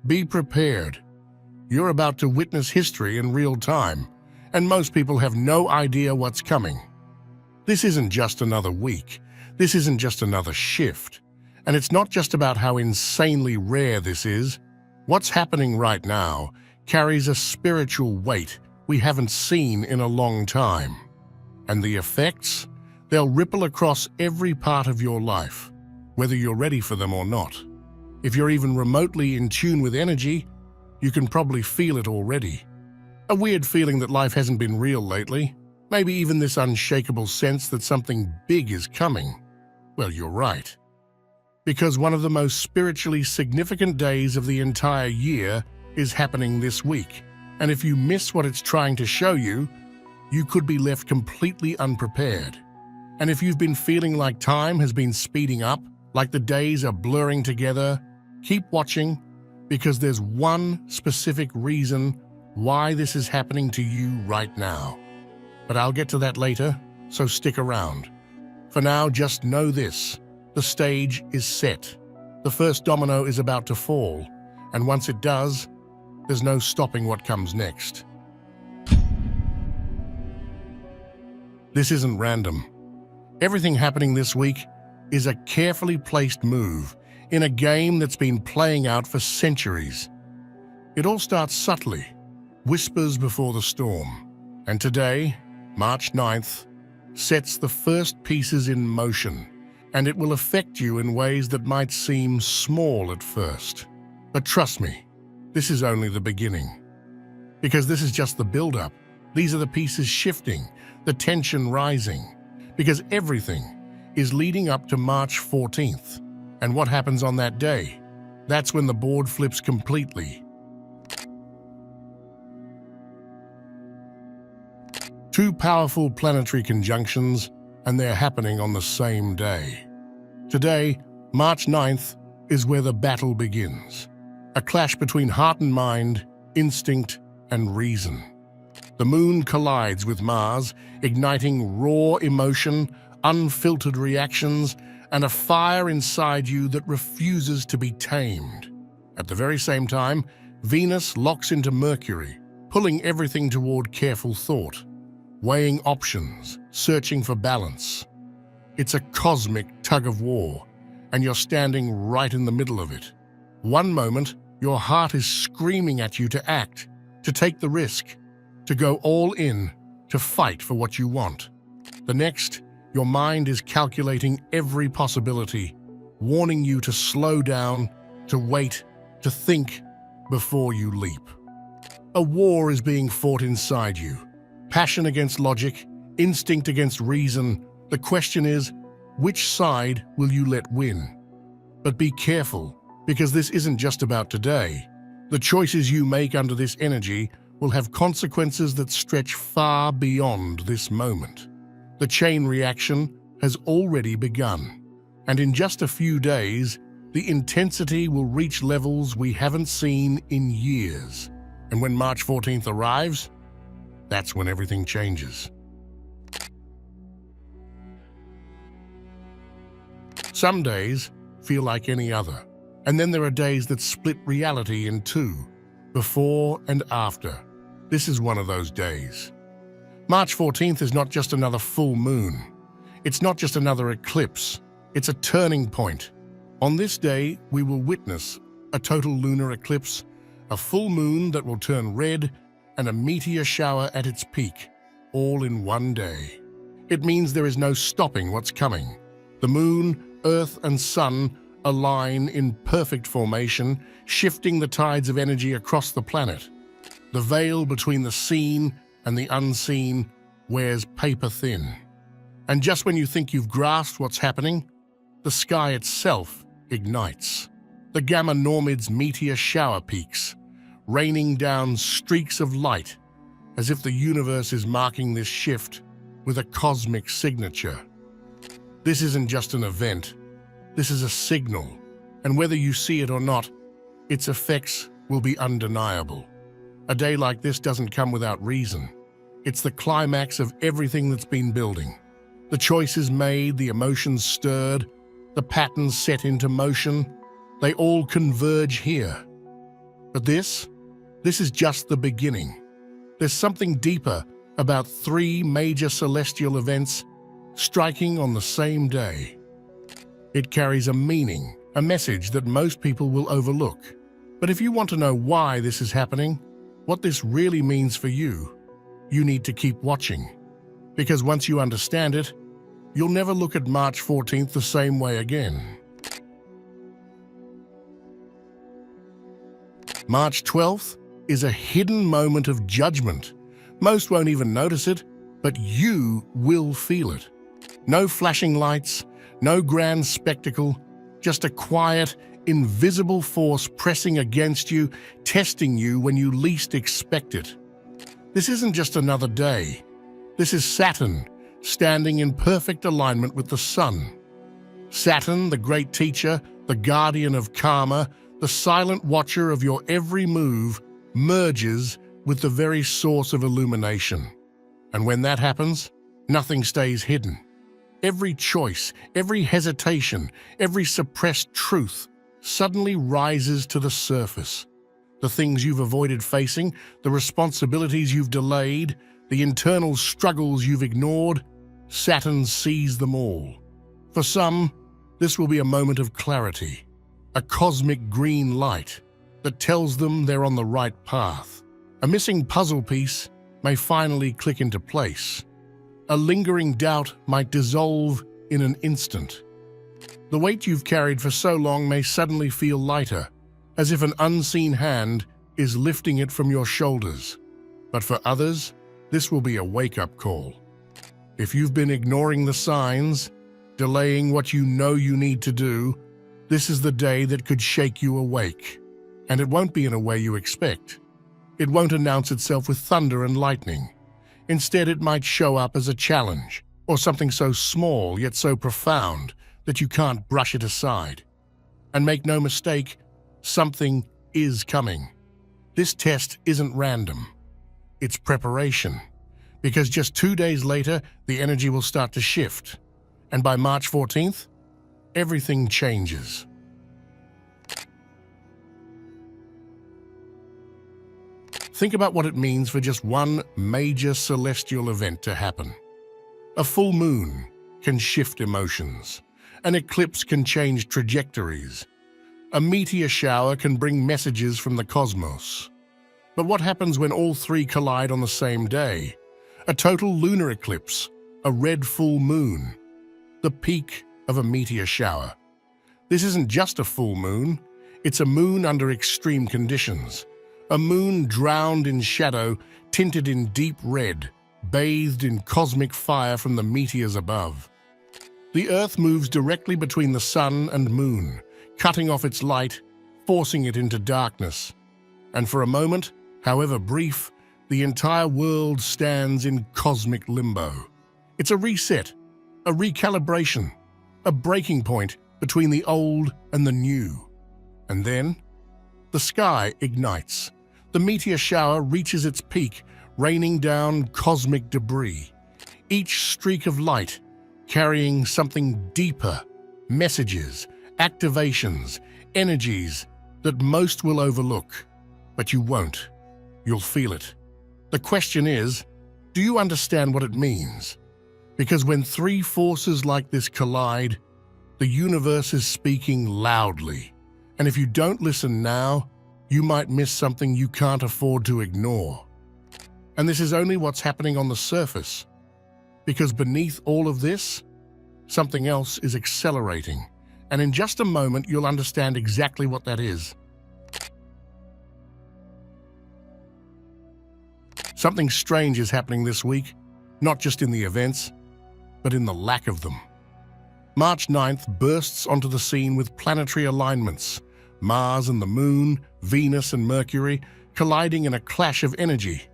Be prepared. You're about to witness history in real time, and most people have no idea what's coming. This isn't just another week. This isn't just another shift. And it's not just about how insanely rare this is. What's happening right now carries a spiritual weight we haven't seen in a long time. And the effects? They'll ripple across every part of your life, whether you're ready for them or not. If you're even remotely in tune with energy, you can probably feel it already. A weird feeling that life hasn't been real lately. Maybe even this unshakable sense that something big is coming. Well, you're right. Because one of the most spiritually significant days of the entire year is happening this week. And if you miss what it's trying to show you, you could be left completely unprepared. And if you've been feeling like time has been speeding up, like the days are blurring together, keep watching, because there's one specific reason why this is happening to you right now. But I'll get to that later, so stick around. For now, just know this. The stage is set. The first domino is about to fall, and once it does, there's no stopping what comes next. This isn't random. Everything happening this week is a carefully placed move in a game that's been playing out for centuries. It all starts subtly, whispers before the storm. And today, March 9th, sets the first pieces in motion, and it will affect you in ways that might seem small at first. But trust me, this is only the beginning. Because this is just the build-up. These are the pieces shifting, the tension rising. Because everything is leading up to March 14th. And what happens on that day? That's when the board flips completely. Two powerful planetary conjunctions, and they're happening on the same day. Today, March 9th, is where the battle begins. A clash between heart and mind, instinct and reason. The moon collides with Mars, igniting raw emotion, unfiltered reactions, and a fire inside you that refuses to be tamed. At the very same time, Venus locks into Mercury, pulling everything toward careful thought, weighing options, searching for balance. It's a cosmic tug-of-war, and you're standing right in the middle of it. One moment, your heart is screaming at you to act, to take the risk, to go all in, to fight for what you want. The next, your mind is calculating every possibility, warning you to slow down, to wait, to think before you leap. A war is being fought inside you. Passion against logic, instinct against reason. The question is, which side will you let win? But be careful, because this isn't just about today. The choices you make under this energy will have consequences that stretch far beyond this moment. The chain reaction has already begun, and in just a few days, the intensity will reach levels we haven't seen in years. And when March 14th arrives, that's when everything changes. Some days feel like any other, and then there are days that split reality in two, before and after. This is one of those days. March 14th is not just another full moon. It's not just another eclipse. It's a turning point. On this day, we will witness a total lunar eclipse, a full moon that will turn red, and a meteor shower at its peak, all in one day. It means there is no stopping what's coming. The moon, Earth, and sun align in perfect formation, shifting the tides of energy across the planet. The veil between the seen and the unseen wears paper thin. And just when you think you've grasped what's happening, the sky itself ignites. The Gamma Normids meteor shower peaks, raining down streaks of light, as if the universe is marking this shift with a cosmic signature. This isn't just an event, this is a signal, and whether you see it or not, its effects will be undeniable. A day like this doesn't come without reason. It's the climax of everything that's been building. The choices made, the emotions stirred, the patterns set into motion, they all converge here. But this is just the beginning. There's something deeper about three major celestial events striking on the same day. It carries a meaning, a message that most people will overlook. But if you want to know why this is happening, what this really means for you, you need to keep watching. Because once you understand it, you'll never look at March 14th the same way again. March 12th is a hidden moment of judgment. Most won't even notice it, but you will feel it. No flashing lights, no grand spectacle, just a quiet, invisible force pressing against you, testing you when you least expect it. This isn't just another day. This is Saturn, standing in perfect alignment with the sun. Saturn, the great teacher, the guardian of karma, the silent watcher of your every move, merges with the very source of illumination. And when that happens, nothing stays hidden. Every choice, every hesitation, every suppressed truth suddenly rises to the surface. The things you've avoided facing, the responsibilities you've delayed, the internal struggles you've ignored, Saturn sees them all. For some, this will be a moment of clarity, a cosmic green light that tells them they're on the right path. A missing puzzle piece may finally click into place. A lingering doubt might dissolve in an instant. The weight you've carried for so long may suddenly feel lighter, as if an unseen hand is lifting it from your shoulders. But for others, this will be a wake-up call. If you've been ignoring the signs, delaying what you know you need to do, this is the day that could shake you awake. And it won't be in a way you expect. It won't announce itself with thunder and lightning. Instead, it might show up as a challenge, or something so small yet so profound that you can't brush it aside. And make no mistake, something is coming. This test isn't random. It's preparation. Because just 2 days later, the energy will start to shift. And by March 14th, everything changes. Think about what it means for just one major celestial event to happen. A full moon can shift emotions. An eclipse can change trajectories. A meteor shower can bring messages from the cosmos. But what happens when all three collide on the same day? A total lunar eclipse, a red full moon, the peak of a meteor shower. This isn't just a full moon, it's a moon under extreme conditions. A moon drowned in shadow, tinted in deep red, bathed in cosmic fire from the meteors above. The Earth moves directly between the sun and moon, cutting off its light, forcing it into darkness. And for a moment, however brief, the entire world stands in cosmic limbo. It's a reset, a recalibration, a breaking point between the old and the new. And then, the sky ignites. The meteor shower reaches its peak, raining down cosmic debris. Each streak of light carrying something deeper, messages, activations, energies that most will overlook. But you won't. You'll feel it. The question is, do you understand what it means? Because when three forces like this collide, the universe is speaking loudly. And if you don't listen now, you might miss something you can't afford to ignore. And this is only what's happening on the surface. Because beneath all of this, something else is accelerating. And in just a moment, you'll understand exactly what that is. Something strange is happening this week, not just in the events, but in the lack of them. March 9th bursts onto the scene with planetary alignments. Mars and the Moon, Venus and Mercury, colliding in a clash of energy.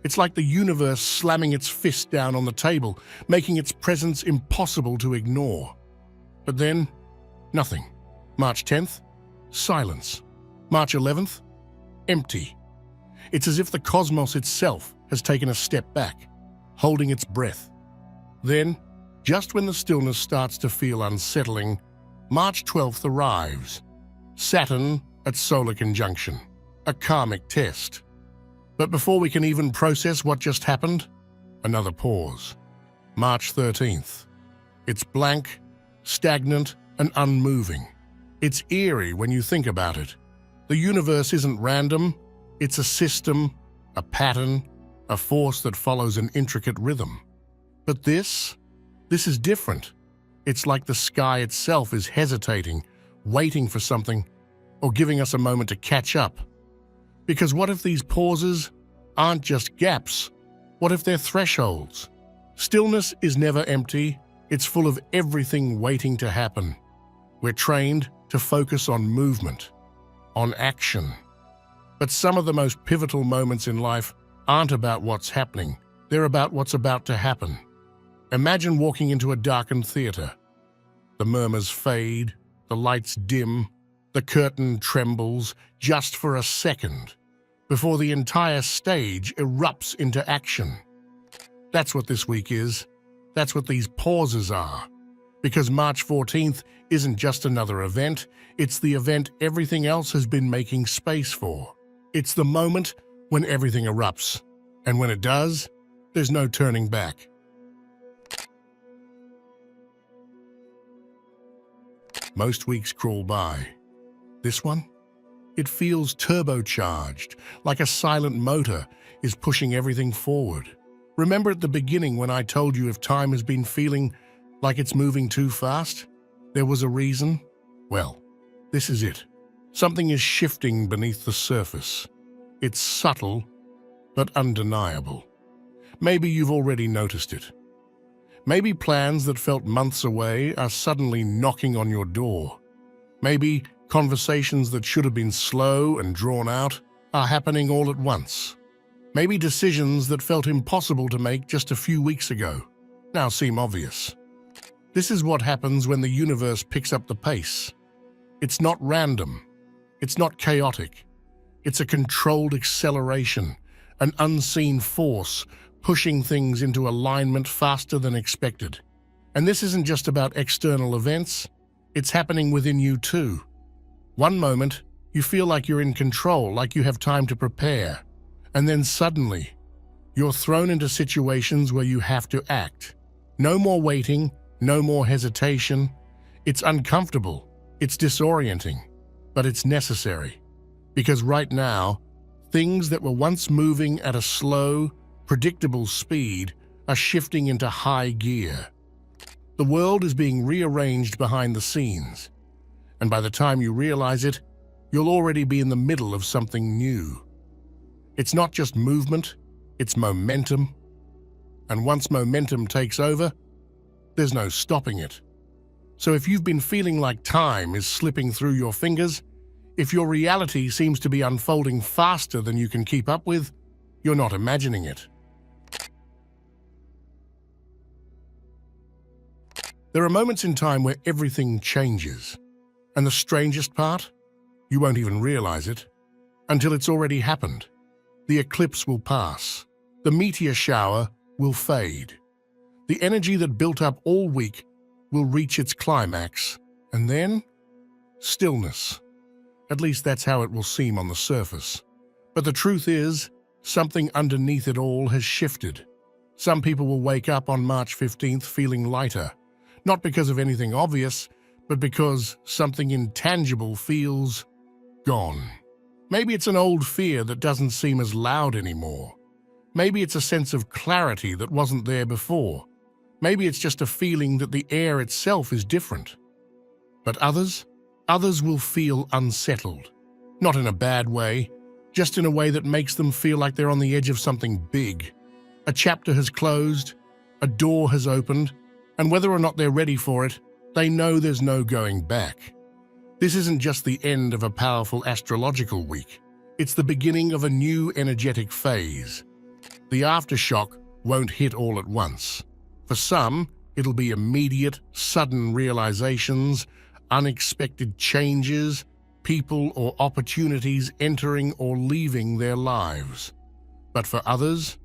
It's like the universe slamming its fist down on the table, making its presence impossible to ignore. But then, nothing. March 10th, silence. March 11th, empty. It's as if the cosmos itself has taken a step back, holding its breath. Then, just when the stillness starts to feel unsettling, March 12th arrives. Saturn at solar conjunction. a karmic test. But before we can even process what just happened, another pause. March 13th. It's blank, stagnant, and unmoving. It's eerie when you think about it. The universe isn't random, it's a system, a pattern, a force that follows an intricate rhythm. But this is different. It's like the sky itself is hesitating, waiting for something, or giving us a moment to catch up. Because what if these pauses aren't just gaps? What if they're thresholds? Stillness is never empty, it's full of everything waiting to happen. We're trained to focus on movement, on action. But some of the most pivotal moments in life aren't about what's happening, they're about what's about to happen. Imagine walking into a darkened theater. The murmurs fade, the lights dim, the curtain trembles just for a second before the entire stage erupts into action. That's what this week is. That's what these pauses are. Because March 14th isn't just another event, it's the event everything else has been making space for. It's the moment when everything erupts. And when it does, there's no turning back. Most weeks crawl by. This one? It feels turbocharged, like a silent motor is pushing everything forward. Remember at the beginning when I told you if time has been feeling like it's moving too fast? There was a reason? Well, this is it. Something is shifting beneath the surface. It's subtle, but undeniable. Maybe you've already noticed it. Maybe plans that felt months away are suddenly knocking on your door. Maybe conversations that should have been slow and drawn out are happening all at once. Maybe decisions that felt impossible to make just a few weeks ago now seem obvious. This is what happens when the universe picks up the pace. It's not random. It's not chaotic. It's a controlled acceleration, an unseen force pushing things into alignment faster than expected. And this isn't just about external events, it's happening within you too. One moment, you feel like you're in control, like you have time to prepare. And then suddenly, you're thrown into situations where you have to act. No more waiting, no more hesitation. It's uncomfortable, it's disorienting, but it's necessary. Because right now, things that were once moving at a slow, predictable speed are shifting into high gear. The world is being rearranged behind the scenes, and by the time you realize it, you'll already be in the middle of something new. It's not just movement, it's momentum. And once momentum takes over, there's no stopping it. So if you've been feeling like time is slipping through your fingers, if your reality seems to be unfolding faster than you can keep up with, you're not imagining it. There are moments in time where everything changes. And the strangest part? You won't even realize it until it's already happened. The eclipse will pass. The meteor shower will fade. The energy that built up all week will reach its climax. And then, stillness. At least that's how it will seem on the surface. But the truth is, something underneath it all has shifted. Some people will wake up on March 15th feeling lighter, not because of anything obvious, but because something intangible feels gone. Maybe it's an old fear that doesn't seem as loud anymore. Maybe it's a sense of clarity that wasn't there before. Maybe it's just a feeling that the air itself is different. But others will feel unsettled. Not in a bad way, just in a way that makes them feel like they're on the edge of something big. A chapter has closed, a door has opened, and whether or not they're ready for it, they know there's no going back. This isn't just the end of a powerful astrological week. It's the beginning of a new energetic phase. The aftershock won't hit all at once. For some, it'll be immediate, sudden realizations, unexpected changes, people or opportunities entering or leaving their lives. But for others,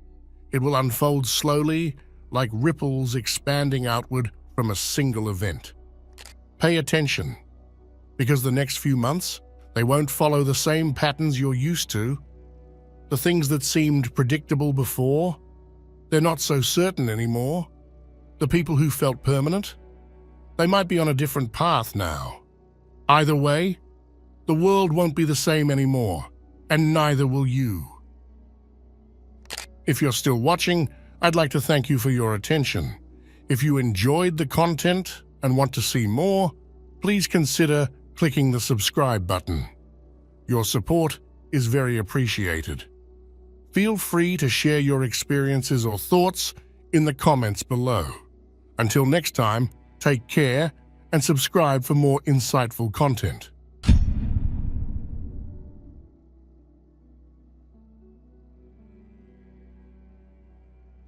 it will unfold slowly, like ripples expanding outward from a single event. Pay attention, because the next few months, They won't follow the same patterns you're used to. The things that seemed predictable before, they're not so certain anymore. The people who felt permanent, they might be on a different path now. Either way, the world won't be the same anymore, and neither will you. If you're still watching, I'd like to thank you for your attention. If you enjoyed the content and want to see more, please consider clicking the subscribe button. Your support is very appreciated. Feel free to share your experiences or thoughts in the comments below. Until next time, take care and subscribe for more insightful content.